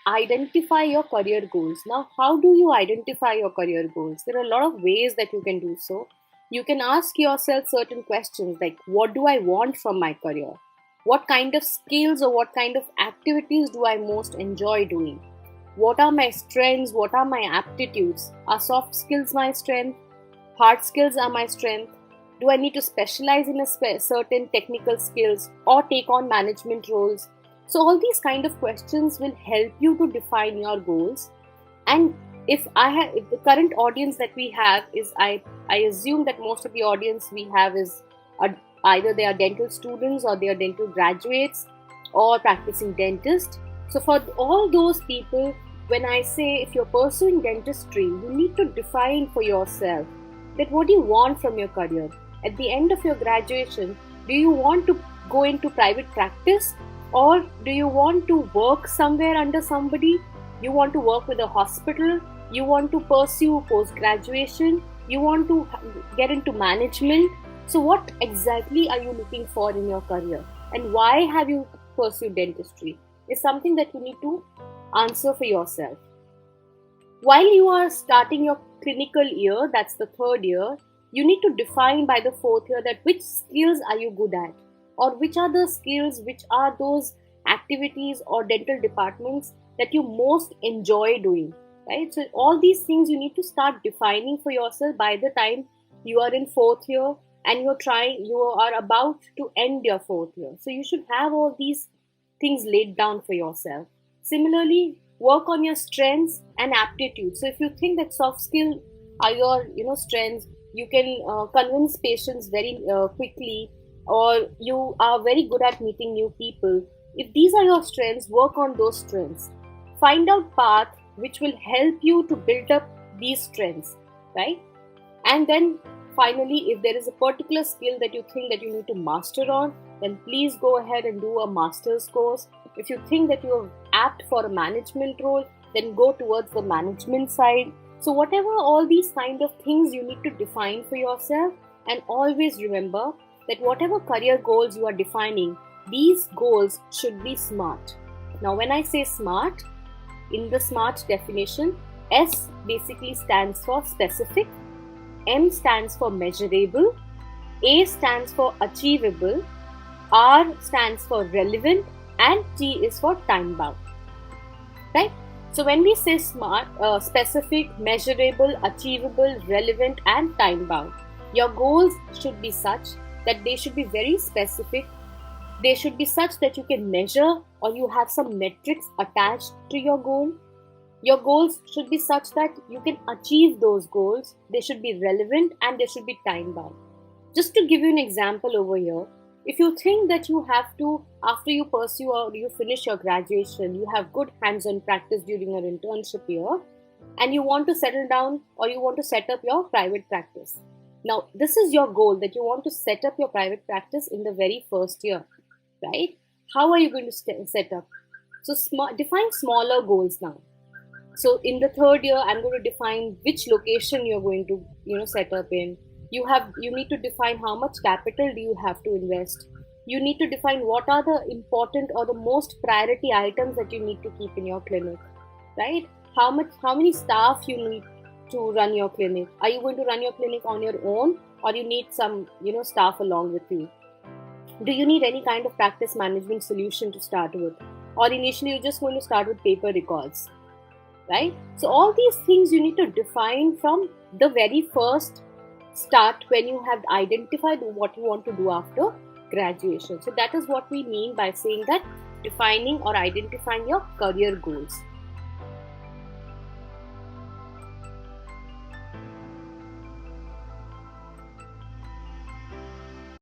identify your career goals. Now, how do you identify your career goals? There are a lot of ways that you can do so. You can ask yourself certain questions like, what do I want from my career? What kind of skills or what kind of activities do I most enjoy doing? What are my strengths? What are my aptitudes? Are soft skills my strength? Hard skills are my strength? Do I need to specialize in a certain technical skills or take on management roles? So all these kind of questions will help you to define your goals. And if the current audience that we have is, I assume that most of the audience we have is either they are dental students or they are dental graduates or practicing dentists. So for all those people, when I say if you're pursuing dentistry, you need to define for yourself that what do you want from your career. At the end of your graduation, do you want to go into private practice, or do you want to work somewhere under somebody? You want to work with a hospital? You want to pursue post-graduation? You want to get into management? So what exactly are you looking for in your career? And why have you pursued dentistry? Is something that you need to answer for yourself. While you are starting your clinical year, that's the third year, you need to define by the fourth year that which skills are you good at, or which are the skills, which are those activities or dental departments that you most enjoy doing, right? So all these things you need to start defining for yourself by the time you are in fourth year and you are about to end your fourth year. So you should have all these things laid down for yourself. Similarly, work on your strengths and aptitudes. So if you think that soft skill are your strengths, you can convince patients very quickly, or you are very good at meeting new people. If these are your strengths, work on those strengths. Find out path which will help you to build up these strengths, right? And then finally, if there is a particular skill that you think that you need to master on, then please go ahead and do a master's course. If you think that you're apt for a management role, then go towards the management side. So whatever all these kind of things you need to define for yourself, and always remember that whatever career goals you are defining, these goals should be SMART. Now when I say SMART, in the SMART definition, S basically stands for specific, M stands for measurable, A stands for achievable, R stands for relevant, and T is for time bound, right? So when we say SMART, specific, measurable, achievable, relevant, and time bound, your goals should be such that they should be very specific. They should be such that you can measure, or you have some metrics attached to your goal. Your goals should be such that you can achieve those goals. They should be relevant and they should be time bound. Just to give you an example over here, if you think that you have to, after you pursue or you finish your graduation, you have good hands-on practice during your internship year, and you want to settle down or you want to set up your private practice. Now, this is your goal, that you want to set up your private practice in the very first year, right? How are you going to set up? So define smaller goals now. So in the third year, I'm going to define which location you're going to, set up in. You need to define how much capital do you have to invest. You need to define what are the important or the most priority items that you need to keep in your clinic, right? How many staff you need to run your clinic. Are you going to run your clinic on your own, or you need some, staff along with you? Do you need any kind of practice management solution to start with? Or initially you're just going to start with paper records, right? So all these things you need to define from the very first start when you have identified what you want to do after graduation. So that is what we mean by saying that defining or identifying your career goals.